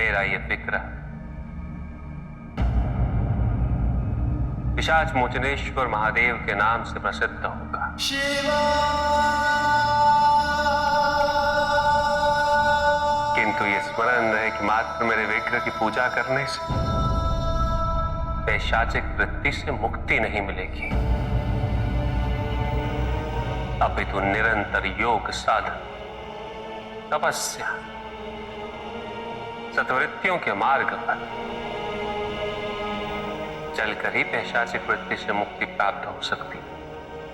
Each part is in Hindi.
मेरा ये विग्रह पिशाच मोचनेश्वर महादेव के नाम से प्रसिद्ध होगा। किंतु ये स्मरण रहे कि मात्र मेरे विग्रह की पूजा करने से पैशाचिक वृत्ति से मुक्ति नहीं मिलेगी, अपितु निरंतर योग साधन, तपस्या, सत्वृत्तियों के मार्ग पर चलकर ही पैशाचिक वृत्ति से मुक्ति प्राप्त हो सकती।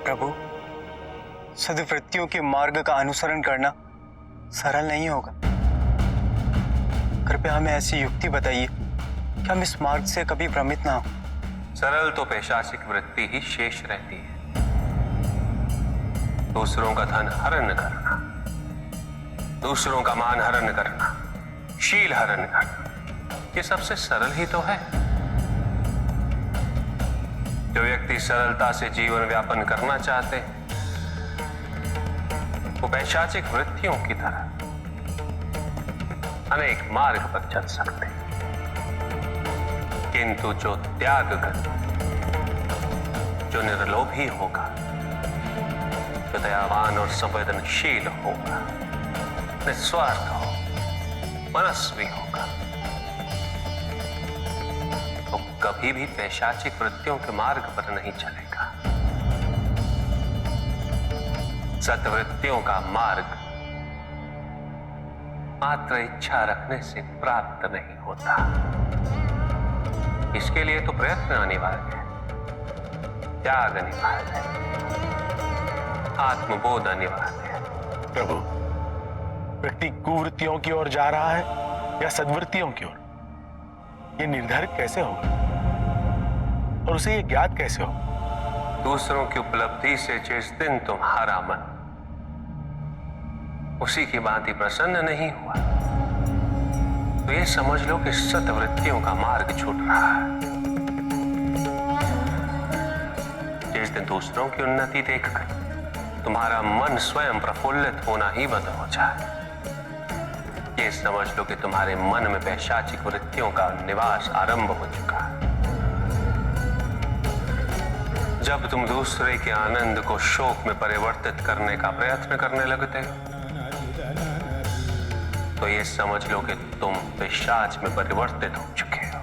प्रभु, सद्वृत्तियों के मार्ग का अनुसरण करना सरल नहीं होगा। कृपया हमें ऐसी युक्ति बताइए कि हम इस मार्ग से कभी भ्रमित ना हो। सरल तो पैशाचिक वृत्ति ही शेष रहती है। दूसरों का धन हरण करना, दूसरों का मान हरण करना, शील हरण करना, ये सबसे सरल ही तो है। जो व्यक्ति सरलता से जीवन व्यापन करना चाहते हैं वो पैशाचिक वृत्तियों की तरह अनेक मार्ग पर चल सकते हैं, किंतु जो त्याग कर, जो निर्लोभी होगा, जो दयावान और संवेदनशील होगा, निस्वार्थ हो, मनस्वी होगा, तो कभी भी पैशाचिक वृत्तियों के मार्ग पर नहीं चलेगा। सत्वृत्तियों का मार्ग मात्र इच्छा रखने से प्राप्त नहीं होता। इसके लिए तो प्रयत्न अनिवार्य है, त्याग अनिवार्य है, आत्मबोध अनिवार्य है। प्रभु, व्यक्ति कुवृत्तियों की ओर जा रहा है या सद्वृत्तियों की ओर, ये निर्धारित कैसे होगा और उसे ये ज्ञात कैसे होगा? दूसरों की उपलब्धि से जिस दिन तुम्हारा मन उसी की भांति प्रसन्न नहीं हुआ, तो ये समझ लो कि सत्वृत्तियों का मार्ग छूट रहा है। जिस दिन दूसरों की उन्नति देखकर तुम्हारा मन स्वयं प्रफुल्लित होना ही बंद हो जाए, ये समझ लो कि तुम्हारे मन में पैशाचिक वृत्तियों का निवास आरंभ हो चुका है। जब तुम दूसरे के आनंद को शोक में परिवर्तित करने का प्रयत्न करने लगते हो, तो ये समझ लो कि तुम पिशाच में परिवर्तित हो चुके हो।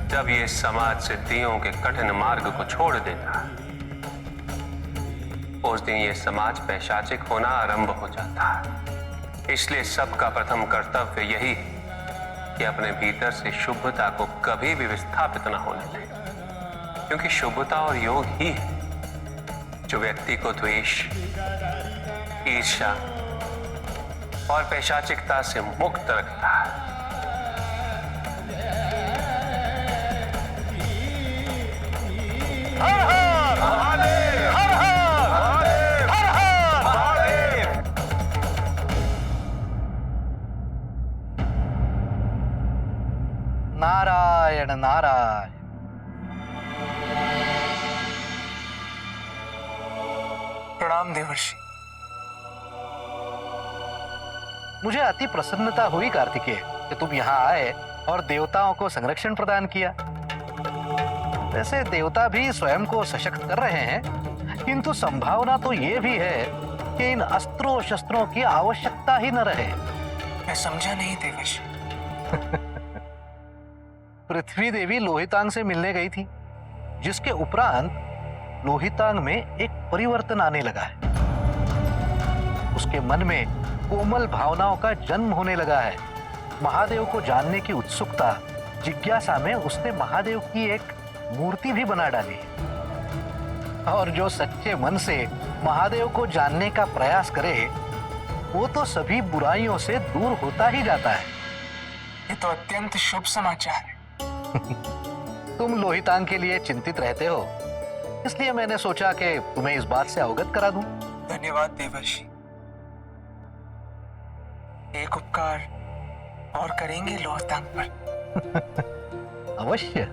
जब ये समाज से दियों के कठिन मार्ग को छोड़ देता, उस दिन ये समाज पैशाचिक होना आरंभ हो जाता है। इसलिए सबका प्रथम कर्तव्य यही है कि अपने भीतर से शुभता को कभी भी विस्थापित न होने दें, क्योंकि शुभता और योग ही है जो व्यक्ति को द्वेष, ईर्ष्या और पैशाचिकता से मुक्त रखता है। हर हर महादेव, हर हर महादेव, हर हर महादेव। नारायण नारायण। प्रणाम देवर्षि। मुझे अति प्रसन्नता हुई कार्तिकेय कि तुम यहाँ आए और देवताओं को संरक्षण प्रदान किया। वैसे देवता भी स्वयं को सशक्त कर रहे हैं, किंतु संभावना तो ये भी है कि इन अस्त्रों शस्त्रों की आवश्यकता ही न रहे। मैं समझा नहीं देवर्षि। पृथ्वी देवी लोहितांग से मिलने गई थी, जिसके उपरांत लोहितांग में एक परिवर्तन आने लगा है। उसके मन में कोमल भावनाओं का जन्म होने लगा है। महादेव को जानने की उत्सुकता, जिज्ञासा में उसने महादेव की एक मूर्ति भी बना डाली। और जो सच्चे मन से महादेव को जानने का प्रयास करे, वो तो सभी बुराइयों से दूर होता ही जाता है। ये तो अत्यंत शुभ समाचार है। तुम लोहितांग के लिए चिंतित रहते हो, इसलिए मैंने सोचा कि तुम्हें इस बात से अवगत करा दूं। धन्यवाद देवर्षि। एक उपकार और करेंगे लोहितांग पर? अवश्य।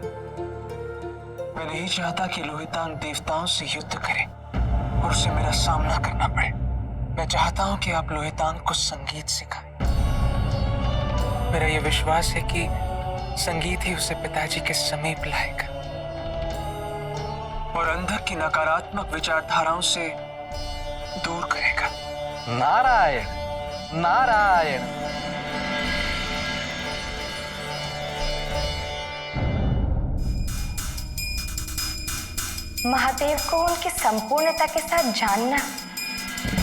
मैं नहीं चाहता कि लोहितांग देवताओं से युद्ध करे और उसे मेरा सामना करना पड़े। मैं चाहता हूं कि आप लोहितांग को संगीत सिखाएं। मेरा ये विश्वास है कि संगीत ही उसे पिताजी के समीप लाएगा और अंदर की नकारात्मक विचारधाराओं से दूर करेगा। नारायण नारायण। महादेव को उनकी संपूर्णता के साथ जानना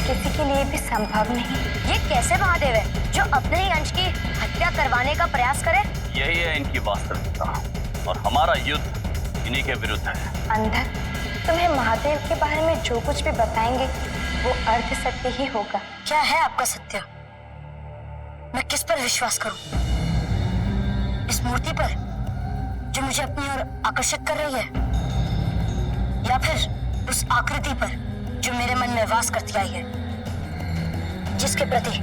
किसी के लिए भी संभव नहीं। ये कैसे महादेव है जो अपने ही अंश की हत्या करवाने का प्रयास करे? यही है इनकी वास्तविकता और हमारा युद्ध इन्हीं के विरुद्ध है। अंधर, तुम्हें महादेव के बारे में जो कुछ भी बताएंगे वो अर्ध सत्य ही होगा। क्या है आपका सत्य? मैं किस पर विश्वास करूं? इस मूर्ति पर जो मुझे अपनी ओर आकर्षित कर रही है, या फिर उस आकृति पर जो मेरे मन में वास करती आई है, जिसके प्रति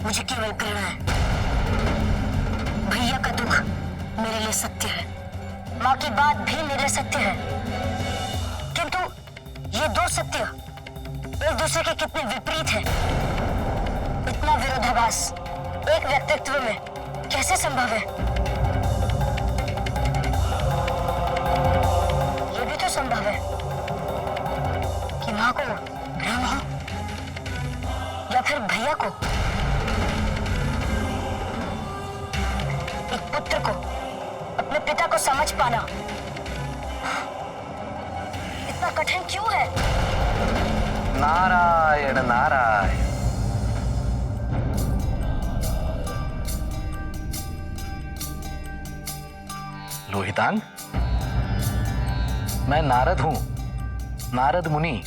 मुझे केवल घृणा है। भैया का दुख मेरे लिए सत्य है, माँ की बात भी मेरे लिए सत्य है, किंतु ये दो सत्य एक दूसरे के कितने विपरीत हैं। इतना विरोधाभास एक व्यक्तित्व में कैसे संभव है? ये भी तो संभव है कि माँ को भ्रम हो, या फिर भैया को, एक पुत्र को अपने पिता को समझ पाना इतना कठिन क्यों है? नारायण नारायण। लोहितांग, मैं नारद हूं, नारद मुनि।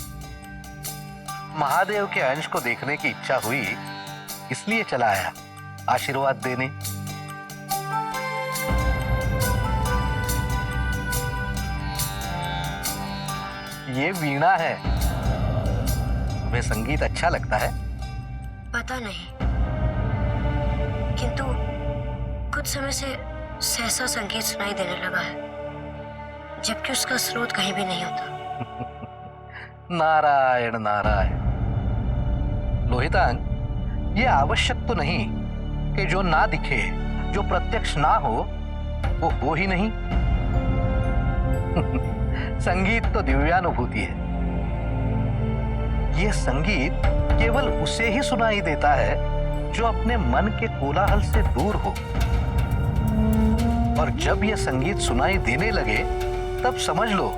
महादेव के अंश को देखने की इच्छा हुई, इसलिए चला आया आशीर्वाद देने। ये वीणा है। तुम्हें संगीत अच्छा लगता है? पता नहीं, किंतु कुछ समय से सहसा संगीत सुनाई देने लगा है, जबकि उसका स्रोत कहीं भी नहीं होता। नारायण नारायण। लोहितांग, ये आवश्यक तो नहीं कि जो ना दिखे, जो प्रत्यक्ष ना हो, वो हो ही नहीं। संगीत तो दिव्यानुभूति है। ये संगीत केवल उसे ही सुनाई देता है जो अपने मन के कोलाहल से दूर हो। और जब यह संगीत सुनाई देने लगे, तब समझ लो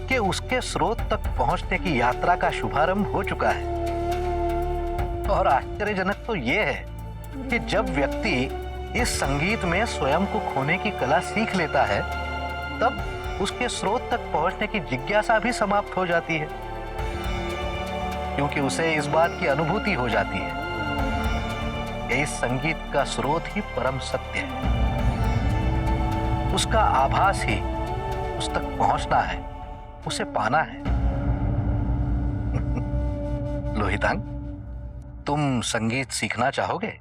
कि उसके स्रोत तक पहुंचने की यात्रा का शुभारंभ हो चुका है। और आश्चर्यजनक तो यह है कि जब व्यक्ति इस संगीत में स्वयं को खोने की कला सीख लेता है, तब उसके स्रोत तक पहुंचने की जिज्ञासा भी समाप्त हो जाती है, क्योंकि उसे इस बात की अनुभूति हो जाती है कि इस संगीत का स्रोत ही परम सत्य है। उसका आभास ही उस तक पहुंचना है, उसे पाना है। लोहितांग, तुम संगीत सीखना चाहोगे?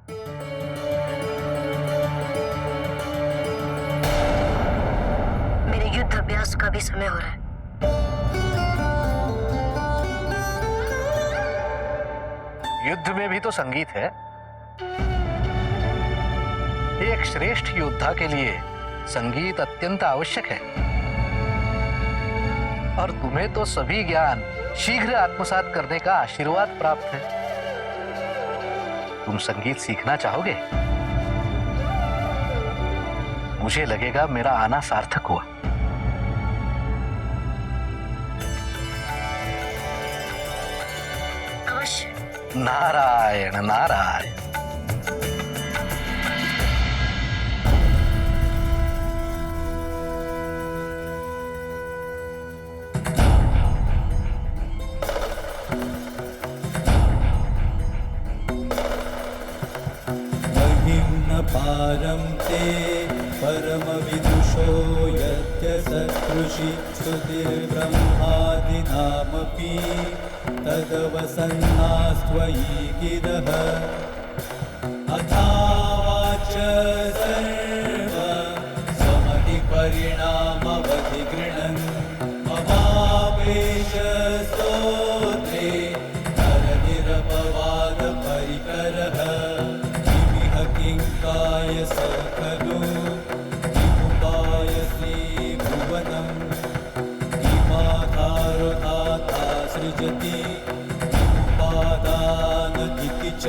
मेरे युद्ध अभ्यास का भी समय हो रहा है। युद्ध में भी तो संगीत है। एक श्रेष्ठ योद्धा के लिए संगीत अत्यंत आवश्यक है। और तुम्हें तो सभी ज्ञान शीघ्र आत्मसात करने का आशीर्वाद प्राप्त है। तुम संगीत सीखना चाहोगे? मुझे लगेगा मेरा आना सार्थक हुआ। अवश्य। नारायण नारायण। पारं ते परमविदुषो यस्य सत्कृषि श्रुतिर्ब्रह्मादिनामपि तदवसन्नास्त्वयि गिरः अथावाच सर्व समतिपरिणामवधिगृह्णन् अवापेश स्तोत्रे नरनिरपवादपरिकरः किमिह किङ्काय स च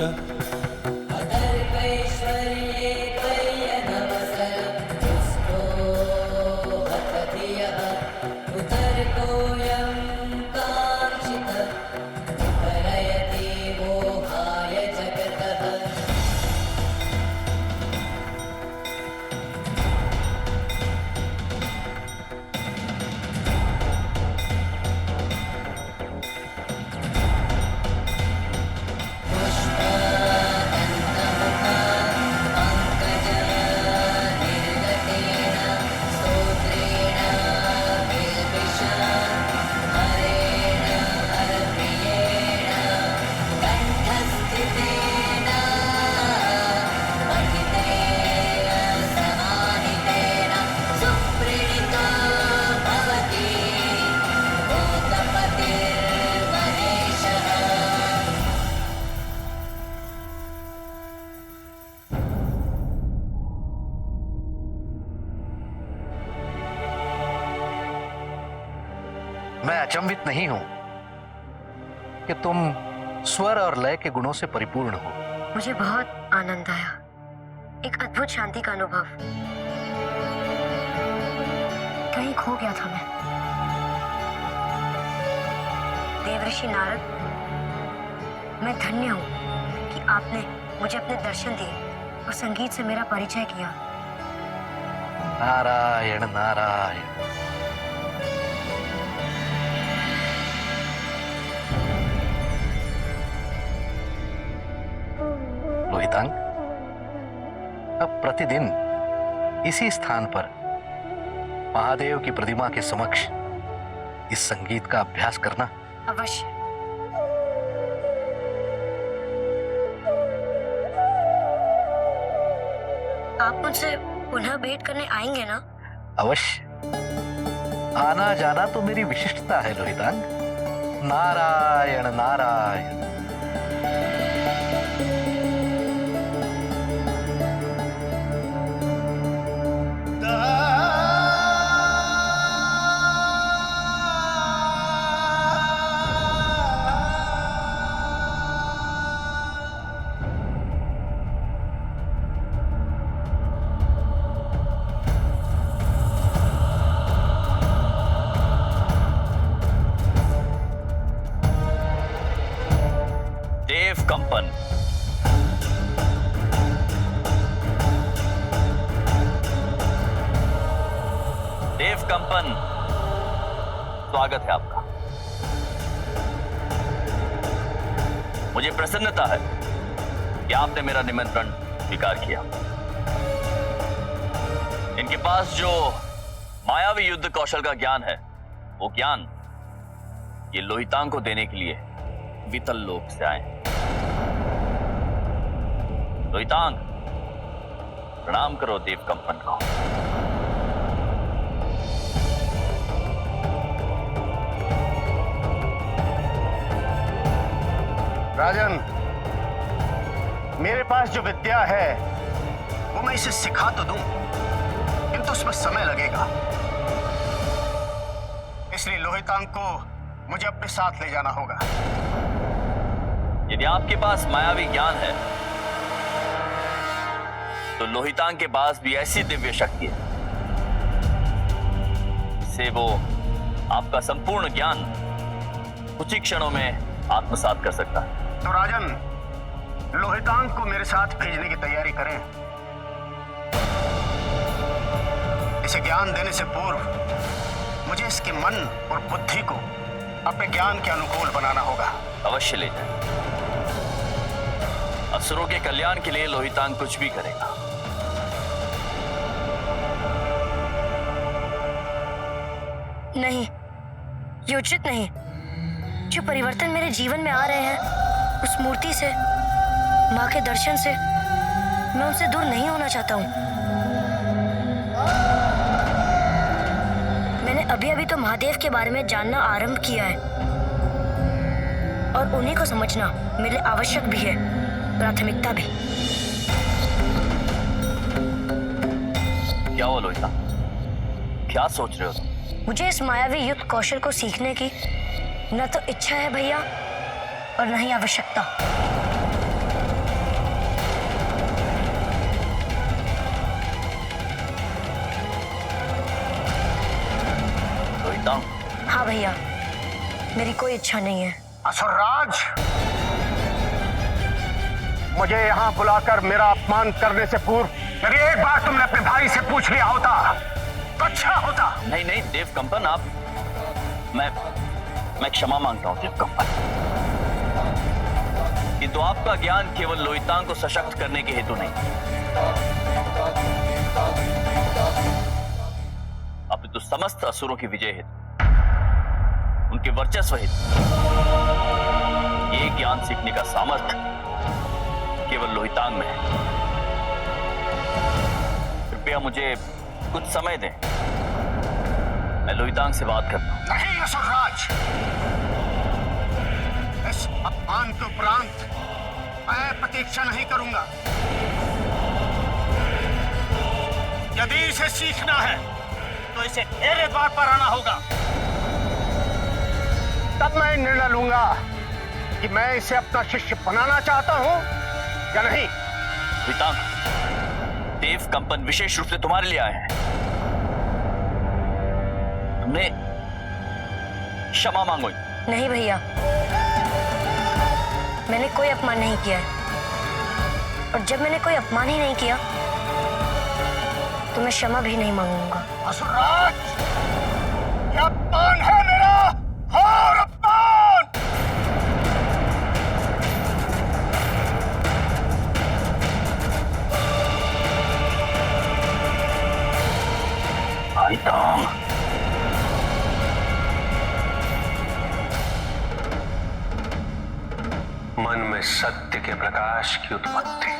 मैं अचंभित नहीं हूं कि तुम स्वर और लय के गुणों से परिपूर्ण हो। मुझे बहुत आनंद आया, एक अद्भुत शांति का अनुभव। कहीं खो गया था मैं। देवऋषि नारद, मैं धन्य हूं कि आपने मुझे अपने दर्शन दिए और संगीत से मेरा परिचय किया। नारायण नारायण। लोहितांग, अब प्रतिदिन इसी स्थान पर महादेव की प्रतिमा के समक्ष इस संगीत का अभ्यास करना। अवश्य। आप मुझसे पुनः भेंट करने आएंगे ना? अवश्य। आना जाना तो मेरी विशिष्टता है लोहितांग। नारायण नारायण। देव कंपन। देव कंपन, स्वागत है आपका। मुझे प्रसन्नता है कि आपने मेरा निमंत्रण स्वीकार किया। इनके पास जो मायावी युद्ध कौशल का ज्ञान है, वो ज्ञान ये लोहितांग को देने के लिए वितल लोक से आए। लोहितांग, प्रणाम करो देव कंपन को। राजन, मेरे पास जो विद्या है वो मैं इसे सिखा तो दूं, किंतु उसमें समय लगेगा। इसलिए लोहितांग को मुझे अपने साथ ले जाना होगा। यदि आपके पास मायावी ज्ञान है तो लोहितांग के पास भी ऐसी दिव्य शक्ति है जिससे वो आपका संपूर्ण ज्ञान कुछ ही क्षणों में आत्मसात कर सकता है। तो राजन, लोहितांग को मेरे साथ भेजने की तैयारी करें। इसे ज्ञान देने से पूर्व मुझे इसके मन और बुद्धि को अपने ज्ञान के अनुकूल बनाना होगा। अवश्य ले जाए। असुरों के कल्याण के लिए लोहितांग कुछ भी करेगा। नहीं, ये उचित नहीं। जो परिवर्तन मेरे जीवन में आ रहे हैं, उस मूर्ति से, माँ के दर्शन से, मैं उनसे दूर नहीं होना चाहता हूँ। मैंने अभी अभी तो महादेव के बारे में जानना आरंभ किया है और उन्हीं को समझना मेरे लिए आवश्यक भी है, प्राथमिकता भी। क्या हुआ लोहितांग? क्या सोच रहे हो तुम? मुझे इस मायावी युद्ध कौशल को सीखने की न तो इच्छा है भैया और न ही आवश्यकता। भैया, मेरी कोई इच्छा नहीं है। असुरराज, मुझे यहाँ बुलाकर मेरा अपमान करने से पूर्व यदि एक बार तुमने अपने भाई से पूछ लिया होता तो अच्छा होता। नहीं नहीं देव कंपन, आप मैं क्षमा मांगता हूं देव कंपन। किंतु आपका ज्ञान केवल लोहितांग को सशक्त करने के हेतु नहीं, अपितु समस्त असुरों की विजय हेतु, उनके वर्चस्व हेतु। ये ज्ञान सीखने का सामर्थ्य केवल लोहितांग में है। कृपया मुझे कुछ समय दें, मैं लोहितांग से बात करता हूं। नहीं असुरराज, इस अपमान के उपरांत मैं प्रतीक्षा नहीं करूंगा। यदि इसे सीखना है तो इसे मेरे द्वार पर आना होगा, तब मैं निर्णय लूंगा कि मैं इसे अपना शिष्य बनाना चाहता हूं या नहीं। लोहितांग, देव कंपन विशेष रूप से तुम्हारे लिए आए हैं। तुमने क्षमा मांगो। नहीं भैया, मैंने कोई अपमान नहीं किया है, और जब मैंने कोई अपमान ही नहीं किया तो मैं क्षमा भी नहीं मांगूंगा। असुरराज, ये अपमान है मेरा, घोर अपमान। लोहितांग, मन में सत्य के प्रकाश की उत्पत्ति,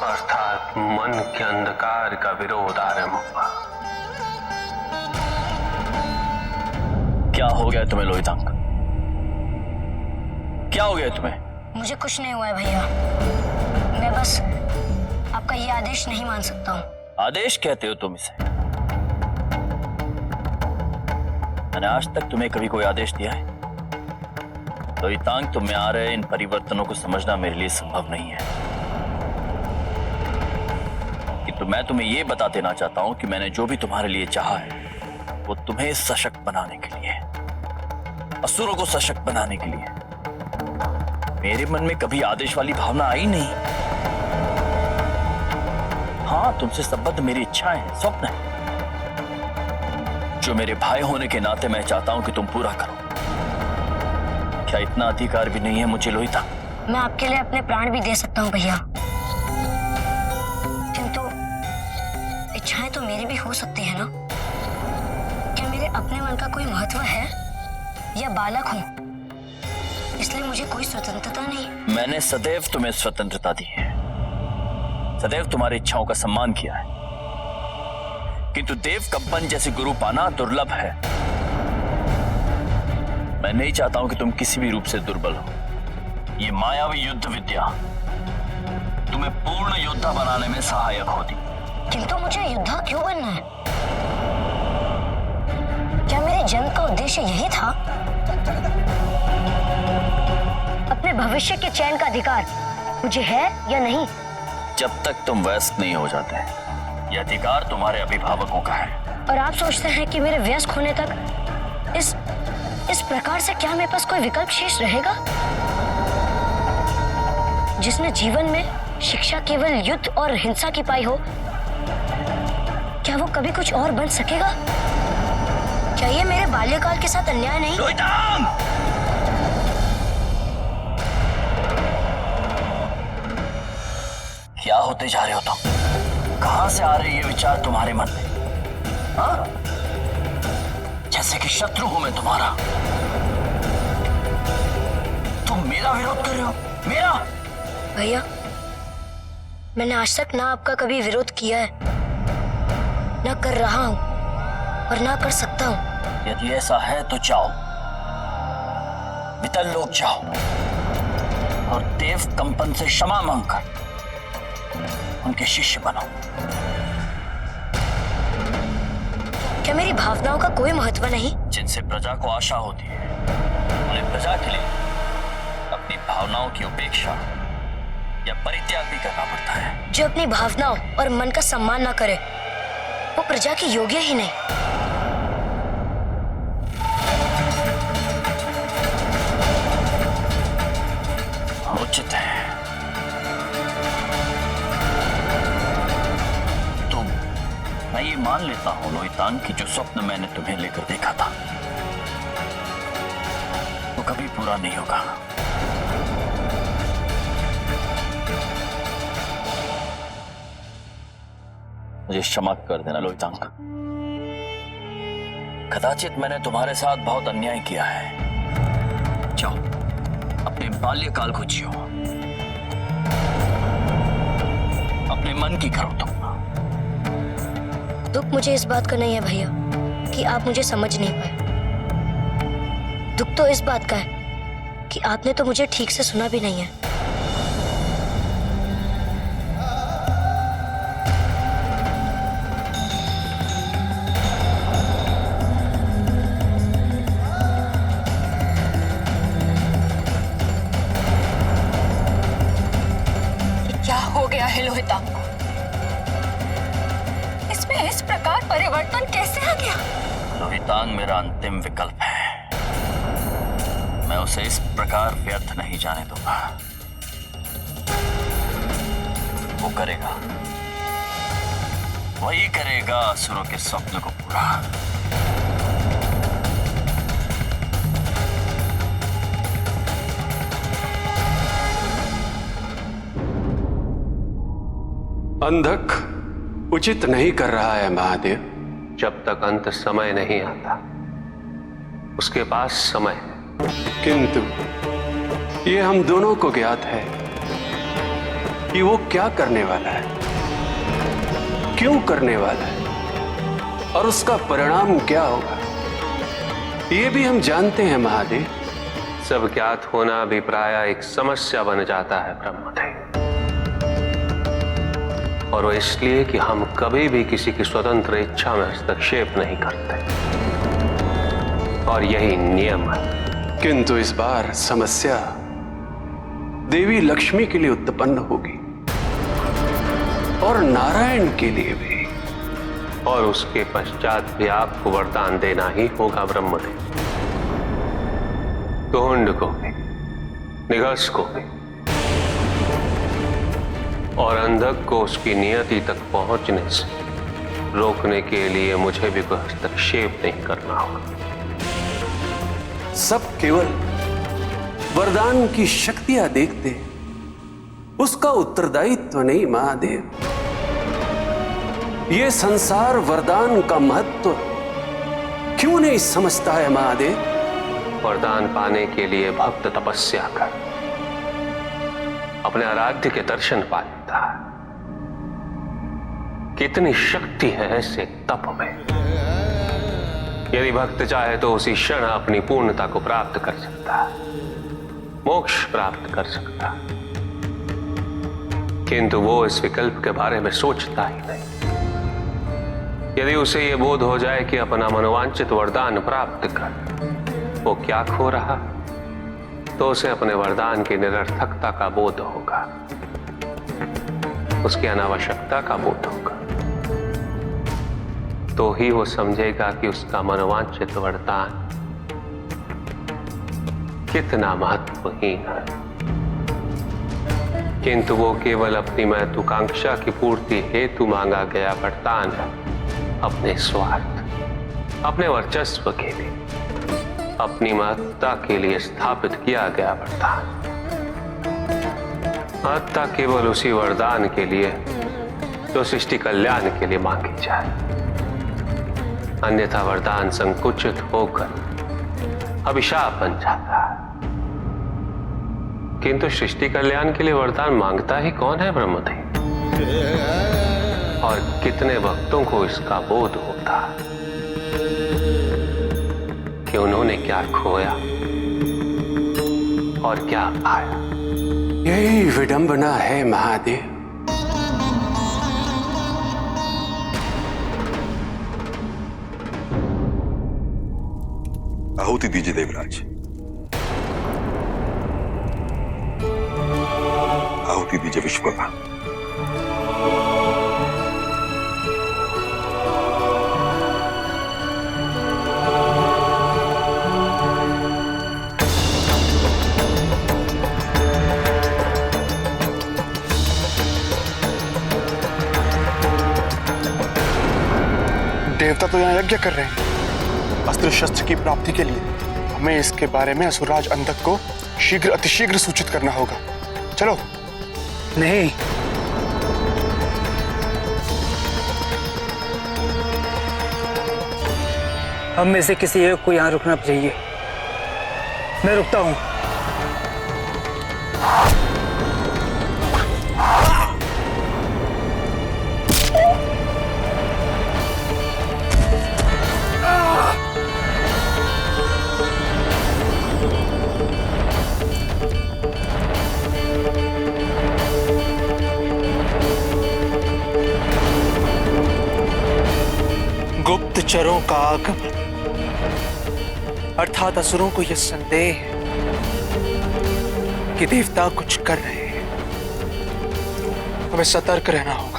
अर्थात मन के अंधकार का विरोध आरंभ हुआ। क्या हो गया तुम्हें लोहितांग? क्या हो गया तुम्हें? मुझे कुछ नहीं हुआ है भैया, मैं बस आपका ये आदेश नहीं मान सकता हूँ। आदेश कहते हो तुम इसे? मैंने आज तक तुम्हें कभी कोई आदेश दिया है? लोहितांग, तुम में आ रहे इन परिवर्तनों को समझना मेरे लिए संभव नहीं है। किंतु मैं तुम्हें यह बता देना चाहता हूं कि मैंने जो भी तुम्हारे लिए चाहा है वो तुम्हें सशक्त बनाने के लिए, असुरों को सशक्त बनाने के लिए। मेरे मन में कभी आदेश वाली भावना आई नहीं। हाँ, तुमसे संबद्ध मेरी इच्छाएं हैं, स्वप्न है, जो मेरे भाई होने के नाते मैं चाहता हूं कि तुम पूरा करो। क्या इतना अधिकार भी नहीं है मुझे लोहितांग? मैं आपके लिए अपने प्राण भी दे सकता हूँ भैया, किंतु इच्छाएं तो मेरी भी हो सकती है ना। क्या मेरे अपने मन का कोई महत्व है या बालक हूँ इसलिए मुझे कोई स्वतंत्रता नहीं? मैंने सदैव तुम्हें स्वतंत्रता दी है, सदैव तुम्हारी इच्छाओं का सम्मान किया है, किंतु देव कंपन जैसे गुरु पाना दुर्लभ है। मैं नहीं चाहता हूं कि तुम किसी भी रूप से दुर्बल हो। ये मायावी युद्ध विद्या तुम्हें पूर्ण योद्धा बनाने में सहायक होती। किंतु मुझे योद्धा क्यों बनना है? क्या मेरे जन्म का उद्देश्य यही था? अपने भविष्य के चयन का अधिकार मुझे है या नहीं? जब तक तुम वयस्क नहीं हो जाते, यह अधिकार तुम्हारे अभिभावकों का है। और आप सोचते हैं कि मेरे वयस्क होने तक इस प्रकार से क्या मेरे पास कोई विकल्प शेष रहेगा? जिसने जीवन में शिक्षा केवल युद्ध और हिंसा की पाई हो, क्या वो कभी कुछ और बन सकेगा? क्या ये मेरे बाल्यकाल के साथ अन्याय नहीं? लोहितांग! क्या होते जा रहे हो तुम? कहां से आ रहे ये विचार तुम्हारे मन में? हाँ? जैसे कि शत्रु हूं मैं तुम्हारा। तुम मेरा विरोध कर रहे हो? मेरा? भैया, मैंने आज तक ना आपका कभी विरोध किया है, ना कर रहा हूं और ना कर सकता हूं। यदि ऐसा है तो जाओ, वितल लोग जाओ और देव कंपन से क्षमा मांगकर उनके शिष्य बनो। क्या मेरी भावनाओं का कोई महत्व नहीं? जिनसे प्रजा को आशा होती है, उन्हें प्रजा के लिए अपनी भावनाओं की उपेक्षा या परित्याग भी करना पड़ता है। जो अपनी भावनाओं और मन का सम्मान ना करे, वो प्रजा के योग्य ही नहीं। मान लेता हूं लोहितांग कि जो स्वप्न मैंने तुम्हें लेकर देखा था वो कभी पूरा नहीं होगा। मुझे क्षमा कर देना लोहितांग। कदाचित मैंने तुम्हारे साथ बहुत अन्याय किया है। जाओ अपने बाल्यकाल को जियो, अपने मन की करो तुम। दुख मुझे इस बात का नहीं है भैया कि आप मुझे समझ नहीं पाए। दुख तो इस बात का है कि आपने तो मुझे ठीक से सुना भी नहीं है। ये क्या हो गया है लोहितांग को? इसमें इस प्रकार परिवर्तन कैसे आ गया? लोहितांग मेरा अंतिम विकल्प है। मैं उसे इस प्रकार व्यर्थ नहीं जाने दूंगा। वो करेगा, वही करेगा असुरों के स्वप्न को पूरा। अंधक उचित नहीं कर रहा है महादेव। जब तक अंत समय नहीं आता उसके पास समय है, किंतु ये हम दोनों को ज्ञात है कि वो क्या करने वाला है, क्यों करने वाला है और उसका परिणाम क्या होगा, ये भी हम जानते हैं महादेव। सब ज्ञात होना भी प्रायः एक समस्या बन जाता है ब्रह्मदेव, और वो इसलिए कि हम कभी भी किसी की स्वतंत्र इच्छा में हस्तक्षेप नहीं करते, और यही नियम है। किंतु इस बार समस्या देवी लक्ष्मी के लिए उत्पन्न होगी और नारायण के लिए भी, और उसके पश्चात भी आपको वरदान देना ही होगा ब्रह्मदेव। कुंड को भी, निगस को भी और अंधक को उसकी नियति तक पहुंचने से रोकने के लिए मुझे भी कोई हस्तक्षेप नहीं करना होगा। सब केवल वरदान की शक्तियां देखते, उसका उत्तरदायित्व नहीं महादेव। ये संसार वरदान का महत्व क्यों नहीं समझता है महादेव? वरदान पाने के लिए भक्त तपस्या कर अपने आराध्य के दर्शन पा लेता है। कितनी शक्ति है ऐसे तप में। यदि भक्त चाहे तो उसी क्षण अपनी पूर्णता को प्राप्त कर सकता है, मोक्ष प्राप्त कर सकता है, किंतु वो इस विकल्प के बारे में सोचता ही नहीं। यदि उसे यह बोध हो जाए कि अपना मनोवांछित वरदान प्राप्त कर वो क्या खो रहा, तो उसे अपने वरदान की निरर्थकता का बोध होगा, उसकी अनावश्यकता का बोध होगा। तो ही वो समझेगा कि उसका मनोवांछित वरदान कितना महत्वहीन है। किंतु वो केवल अपनी महत्वाकांक्षा की पूर्ति हेतु मांगा गया वरदान है, अपने स्वार्थ, अपने वर्चस्व के लिए, अपनी महत्ता के लिए स्थापित किया गया वरदान। महत्ता केवल उसी वरदान के लिए जो सृष्टि कल्याण के लिए मांगी जाए, अन्यथा वरदान संकुचित होकर अभिशाप बन जाता है। किंतु सृष्टि कल्याण के लिए वरदान मांगता ही कौन है ब्रह्मदेव? और कितने भक्तों को इसका बोध होता है कि उन्होंने क्या खोया और क्या पाया। यही विडंबना है महादेव। आहुति दीजिए देवराज, आहुति दीजिए विश्वकर्मा। देवता तो यहाँ यज्ञ कर रहे हैं अस्त्र शस्त्र की प्राप्ति के लिए। हमें इसके बारे में असुरराज अंधक को शीघ्र अतिशीघ्र सूचित करना होगा। चलो। नहीं, हम में से किसी एक को यहाँ रुकना चाहिए। मैं रुकता हूँ। गुप्तचरों का आगमन, अर्थात असुरों को यह संदेह है कि देवता कुछ कर रहे हैं। हमें सतर्क रहना होगा।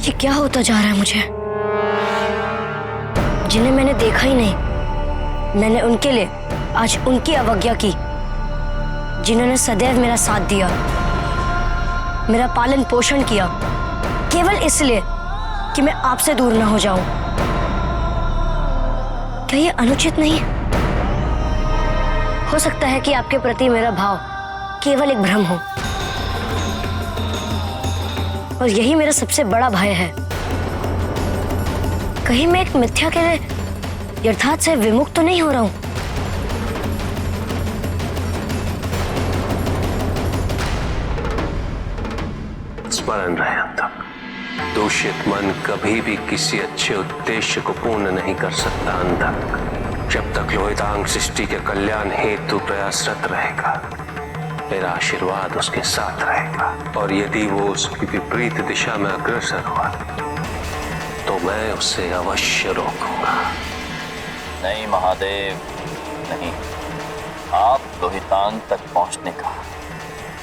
ये क्या होता जा रहा है मुझे? जिन्हें मैंने देखा ही नहीं, मैंने उनके लिए आज उनकी अवज्ञा की, जिन्होंने सदैव मेरा साथ दिया, मेरा पालन पोषण किया, केवल इसलिए कि मैं आपसे दूर ना हो जाऊं। क्या ये अनुचित नहीं? हो सकता है कि आपके प्रति मेरा भाव केवल एक भ्रम हो, और यही मेरा सबसे बड़ा भय है। कहीं मैं एक मिथ्या के यथार्थ से विमुक्त तो नहीं हो रहा हूं। स्मरण रहे अब तक, दूषित मन कभी भी किसी अच्छे उद्देश्य को पूर्ण नहीं कर सकता। अंधक, जब तक लोहितांग सृष्टि के कल्याण हेतु प्रयासरत रहेगा, मेरा आशीर्वाद उसके साथ रहेगा। और यदि वो उसकी विपरीत दिशा में अग्रसर हुआ तो मैं उसे अवश्य रोकूंगा। नहीं महादेव, नहीं। आप लोहितांग तक पहुंचने का,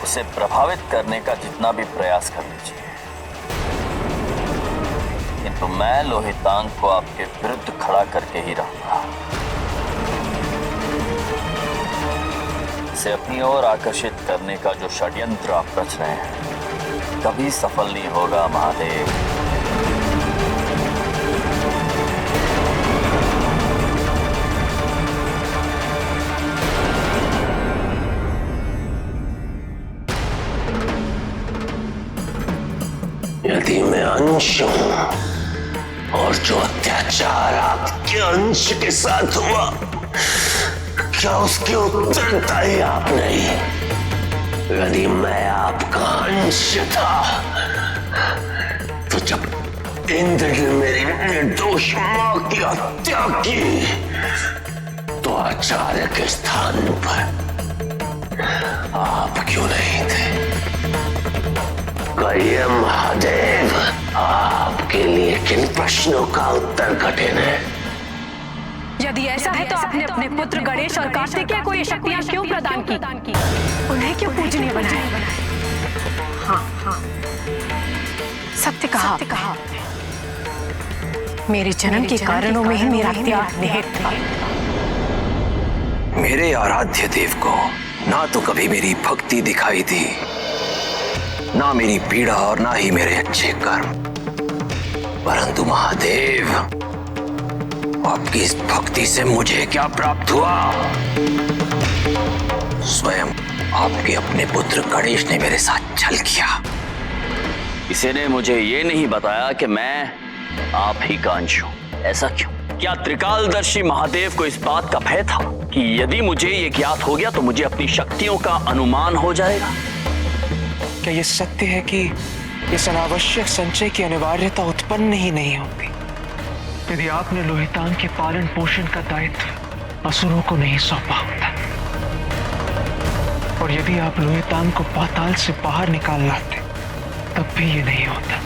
उसे प्रभावित करने का जितना भी प्रयास कर लीजिए, किंतु मैं लोहितांग को आपके विरुद्ध खड़ा करके ही रहूंगा। इसे अपनी ओर आकर्षित करने का जो षड्यंत्र आप रच रहे हैं, कभी सफल नहीं होगा महादेव। यदि मैं अंश हूं और जो अत्याचार आपके अंश के साथ हुआ, क्या उसकी उत्तरदायी आप नहीं? यदि मैं आपका अंश था तो जब इंद्र ने मेरी निर्दोष मां की हत्या की तो आचार्य के स्थान पर आप क्यों नहीं थे? कहिए महादेव, आपके लिए किन प्रश्नों का उत्तर कठिन है? यदि ऐसा है तो आपने अपने पुत्र गणेश और कार्तिकेय को ये शक्तियां क्यों प्रदान की? उन्हें क्यों पूजनीय बनाया? हाँ, सत्य कहा आपने। मेरे जन्म के कारणों में ही मेरा त्याग निहित था। मेरे आराध्य देव को ना तो कभी मेरी भक्ति दिखाई दी, ना मेरी पीड़ा और ना ही मेरे अच्छे कर्म, परंतु महादेव, आपकी इस भक्ति से मुझे क्या प्राप्त हुआ? स्वयं आपके अपने पुत्र गणेश ने मेरे साथ छल किया। किसी ने मुझे ये नहीं बताया कि मैं आप ही का अंश हूं। ऐसा क्यों? क्या त्रिकालदर्शी महादेव को इस बात का भय था कि यदि मुझे ये ज्ञात हो गया तो मुझे अपनी शक्तियों का अनुमान हो जाएगा? क्या ये सत्य है कि इस अनावश्यक संचय की अनिवार्यता उत्पन्न ही नहीं होती? यदि आपने लोहितांग के पालन पोषण का दायित्व असुरों को नहीं सौंपा होता, और यदि आप लोहितांग को पाताल से बाहर निकाल लाते, तब भी ये नहीं होता।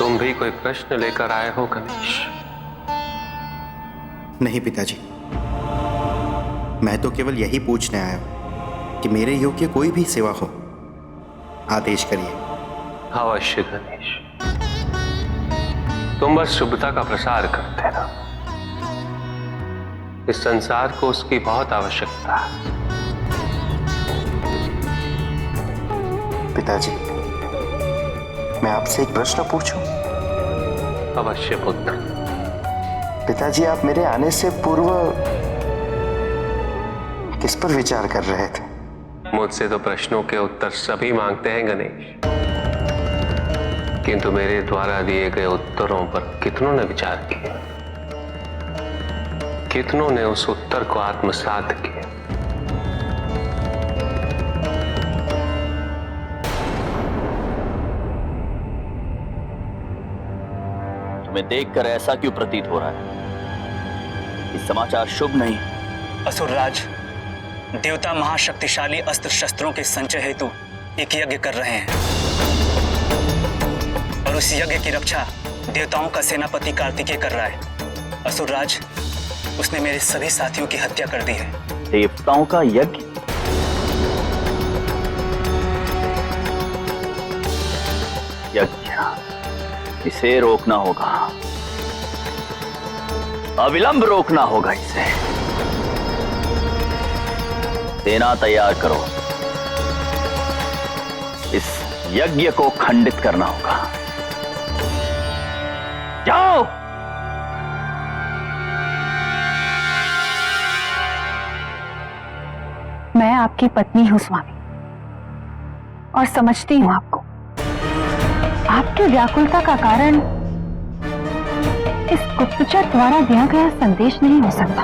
तुम भी कोई प्रश्न लेकर आए हो गणेश? नहीं पिताजी, मैं तो केवल यही पूछने आया हूं कि मेरे योग्य कोई भी सेवा हो, आदेश करिए। अवश्य गणेश, तुम बस शुभता का प्रसार करते ना। इस संसार को उसकी बहुत आवश्यकता है। पिताजी, मैं आपसे एक प्रश्न पूछूं? अवश्य पुत्र। पिताजी, आप मेरे आने से पूर्व किस पर विचार कर रहे थे? मुझसे तो प्रश्नों के उत्तर सभी मांगते हैं गणेश, किंतु मेरे द्वारा दिए गए उत्तरों पर कितनों ने विचार किया, कितनों ने उस उत्तर को आत्मसात किया। तुम्हें देखकर ऐसा क्यों प्रतीत हो रहा है कि समाचार शुभ नहीं? असुरराज, देवता महाशक्तिशाली अस्त्र शस्त्रों के संचय हेतु एक यज्ञ कर रहे हैं और उस यज्ञ की रक्षा देवताओं का सेनापति कार्तिकेय कर रहा है। असुरराज, उसने मेरे सभी साथियों की हत्या कर दी है। देवताओं का यज्ञ? यज्ञ, इसे रोकना होगा, अविलंब रोकना होगा इसे। सेना तैयार करो, इस यज्ञ को खंडित करना होगा। जाओ। मैं आपकी पत्नी हूं स्वामी, और समझती हूं आपको। आपकी व्याकुलता का कारण इस गुप्तचर द्वारा दिया गया संदेश नहीं हो सकता,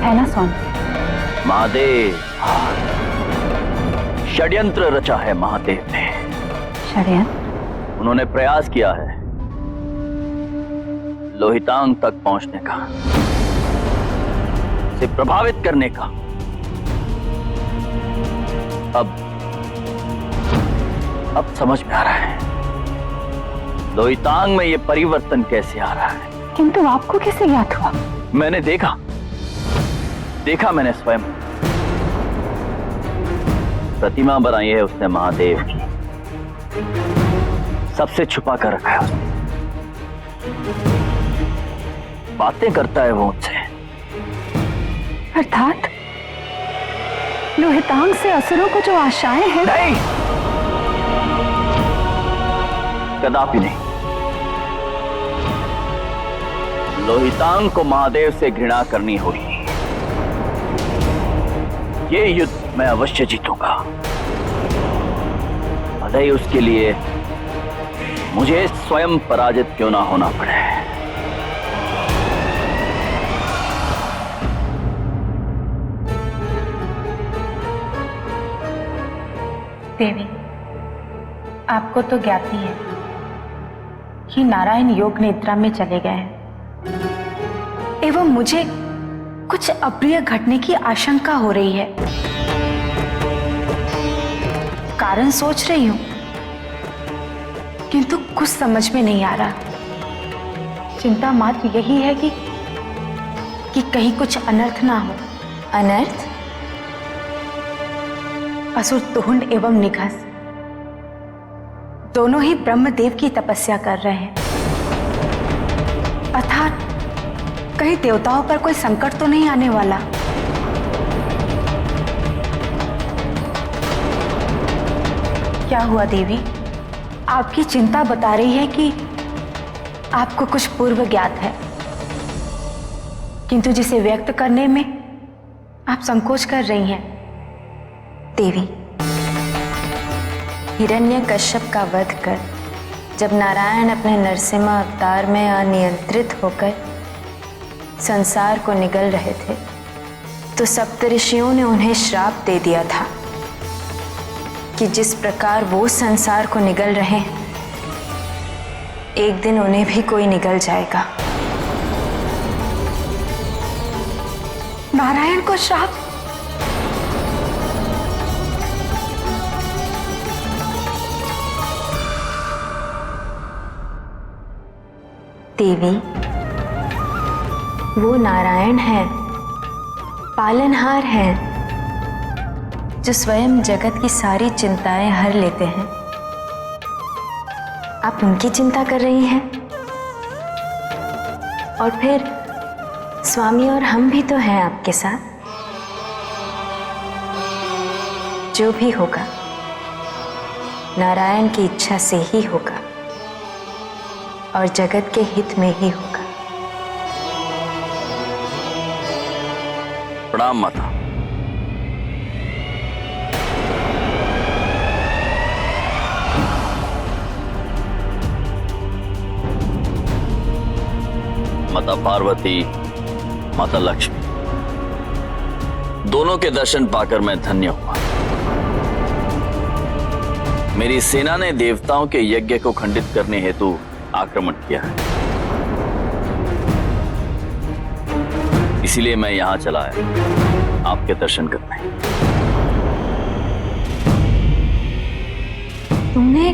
है ना स्वामी? महादेव, षड्यंत्र रचा है महादेव ने। षड्यंत्र? उन्होंने प्रयास किया है लोहितांग तक पहुंचने का, उसे प्रभावित करने का। अब समझ में आ रहा है लोहितांग में ये परिवर्तन कैसे आ रहा है। किंतु आपको कैसे ज्ञात हुआ? मैंने देखा मैंने स्वयं। प्रतिमा बनाई है उसने महादेव की, सबसे छुपा कर रखा है उसने। बातें करता है वो उनसे। अर्थात लोहितांग से असुरों को जो आशाएं हैं। नहीं, कदापि नहीं। लोहितांग को महादेव से घृणा करनी होगी। ये युद्ध मैं अवश्य जीतूंगा, भले ही उसके लिए मुझे स्वयं पराजित क्यों ना होना पड़े। देवी, आपको तो ज्ञात ही है कि नारायण योग निद्रा में चले गए हैं एवं मुझे कुछ अप्रिय घटने की आशंका हो रही है। कारण सोच रही हूं, किंतु कुछ समझ में नहीं आ रहा। चिंता मात्र यही है कि कहीं कुछ अनर्थ ना हो। अनर्थ? असुर तुहुंड एवं निघस दोनों ही ब्रह्मदेव की तपस्या कर रहे हैं, अर्थात कहीं देवताओं पर कोई संकट तो नहीं आने वाला। क्या हुआ देवी? आपकी चिंता बता रही है कि आपको कुछ पूर्व ज्ञात है, किंतु जिसे व्यक्त करने में आप संकोच कर रही हैं। देवी, हिरण्यकश्यप का वध कर जब नारायण अपने नरसिम्हा अवतार में अनियंत्रित होकर संसार को निगल रहे थे, तो सप्तऋषियों ने उन्हें श्राप दे दिया था कि जिस प्रकार वो संसार को निगल रहे हैं, एक दिन उन्हें भी कोई निगल जाएगा। नारायण को श्राप? देवी, वो नारायण हैं, पालनहार हैं, जो स्वयं जगत की सारी चिंताएं हर लेते हैं। आप उनकी चिंता कर रही हैं? और फिर स्वामी और हम भी तो हैं आपके साथ। जो भी होगा नारायण की इच्छा से ही होगा और जगत के हित में ही होगा। प्रणाम माता। माता पार्वती, माता लक्ष्मी, दोनों के दर्शन पाकर मैं धन्य हुआ। मेरी सेना ने देवताओं के यज्ञ को खंडित करने हेतु आक्रमण किया है, इसीलिए मैं यहां चला आया आपके दर्शन करने। तुमने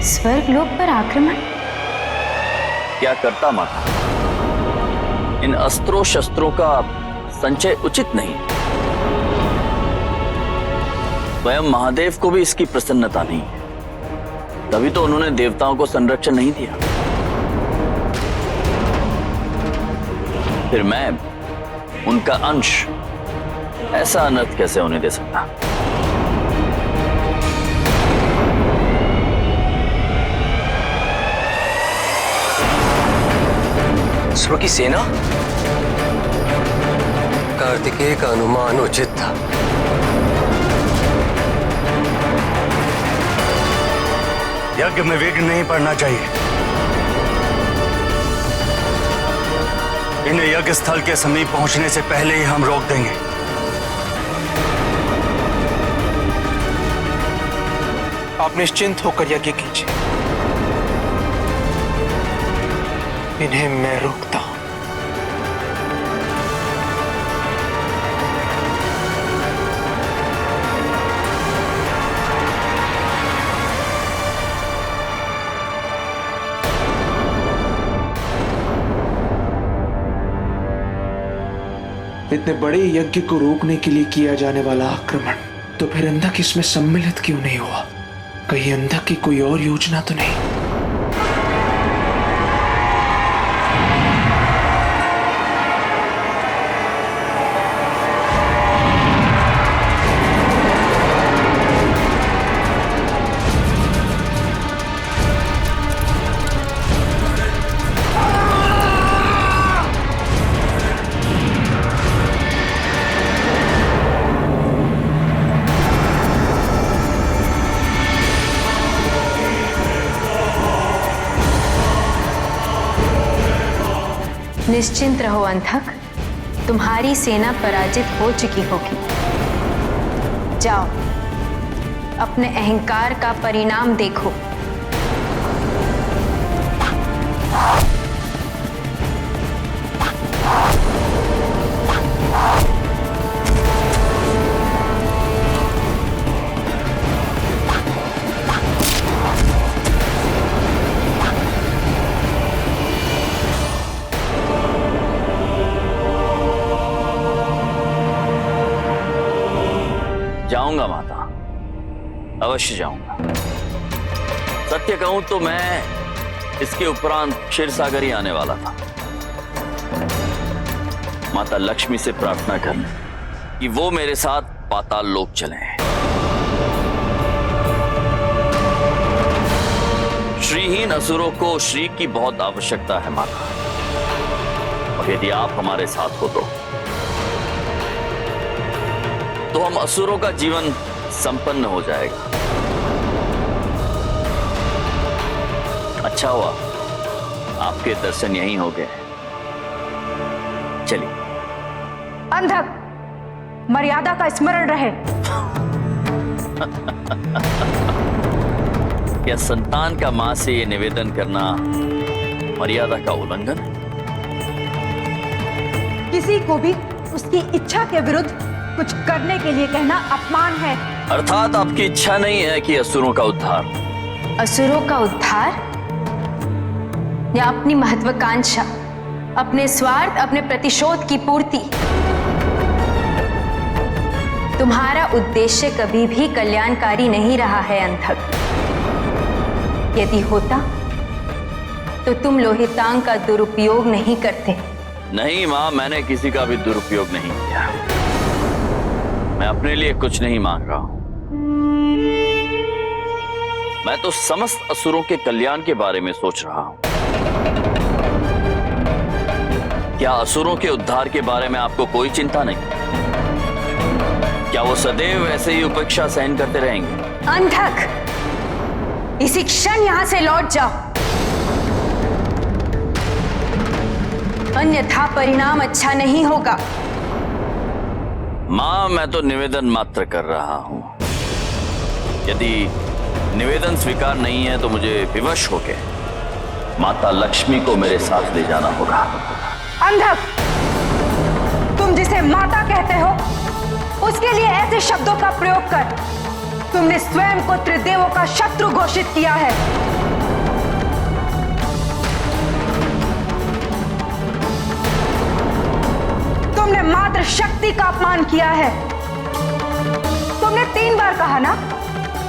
स्वर्गलोक पर आक्रमण? क्या करता माता? इन अस्त्रों शस्त्रों का संचय उचित नहीं। स्वयं महादेव को भी इसकी प्रसन्नता नहीं है, तभी तो उन्होंने देवताओं को संरक्षण नहीं दिया। फिर मैं उनका अंश ऐसा अनर्थ कैसे होने दे सकता? असुरों की सेना? कार्तिकेय का अनुमान उचित था। यज्ञ में विघ्न नहीं पड़ना चाहिए। इन्हें यज्ञ स्थल के समीप पहुंचने से पहले ही हम रोक देंगे। आप निश्चिंत होकर यज्ञ कीजिए, इन्हें मैं रोकता हूं। इतने बड़े यज्ञ को रोकने के लिए किया जाने वाला आक्रमण, तो फिर अंधक इसमें सम्मिलित क्यों नहीं हुआ? कहीं अंधक की कोई और योजना तो नहीं? निश्चिंत रहो अंधक, तुम्हारी सेना पराजित हो चुकी होगी। जाओ, अपने अहंकार का परिणाम देखो। जाऊंगा माता, अवश्य जाऊंगा। सत्य कहूं तो मैं इसके उपरांत क्षीरसागर ही आने वाला था। माता लक्ष्मी से प्रार्थना करना कि वो मेरे साथ पाताल लोक चलें। श्रीहीन असुरों को श्री की बहुत आवश्यकता है माता, और यदि आप हमारे साथ हो तो हम असुरों का जीवन संपन्न हो जाएगा। अच्छा हुआ आपके दर्शन यहीं हो गए। चलिए। अंधक, मर्यादा का स्मरण रहे। क्या संतान का मां से ये निवेदन करना मर्यादा का उल्लंघन है? किसी को भी उसकी इच्छा के विरुद्ध कुछ करने के लिए कहना अपमान है। अर्थात आपकी इच्छा नहीं है कि असुरों का उद्धार? असुरों का उद्धार? या अपनी महत्वाकांक्षा, अपने स्वार्थ, अपने प्रतिशोध की पूर्ति। तुम्हारा उद्देश्य कभी भी कल्याणकारी नहीं रहा है अंधक। यदि होता तो तुम लोहितांग का दुरुपयोग नहीं करते। नहीं मां, मैंने किसी का भी दुरुपयोग नहीं किया। मैं अपने लिए कुछ नहीं मांग रहा हूं। मैं तो समस्त असुरों के कल्याण के बारे में सोच रहा हूं। क्या असुरों के उद्धार के बारे में आपको कोई चिंता नहीं? क्या वो सदैव ऐसे ही उपेक्षा सहन करते रहेंगे? अंधक, इसी क्षण यहां से लौट जाओ, अन्यथा परिणाम अच्छा नहीं होगा। मां, मैं तो निवेदन मात्र कर रहा हूं। यदि निवेदन स्वीकार नहीं है तो मुझे विवश होके माता लक्ष्मी को मेरे साथ ले जाना होगा। अंधक, तुम जिसे माता कहते हो उसके लिए ऐसे शब्दों का प्रयोग कर। तुमने स्वयं को त्रिदेवों का शत्रु घोषित किया है। तुमने मात्र शक्ति का अपमान किया है। तुमने 3 बार कहा ना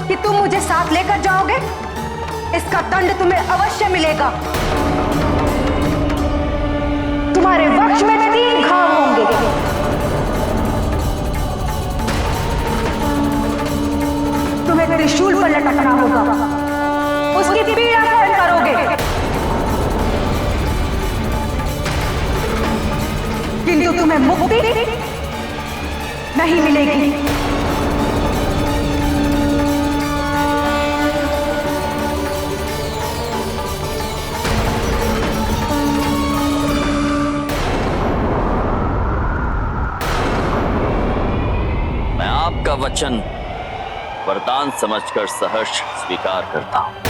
कि तुम मुझे साथ लेकर जाओगे। इसका दंड तुम्हें अवश्य मिलेगा। तुम्हारे वक्ष में 3 घाव होंगे। तुम्हें त्रिशूल पर लटकना होगा, उसकी पीड़ा सहन करोगे, किंतु तुम्हें मुक्ति नहीं मिलेगी। मैं आपका वचन वरदान समझकर सहर्ष स्वीकार करता हूं।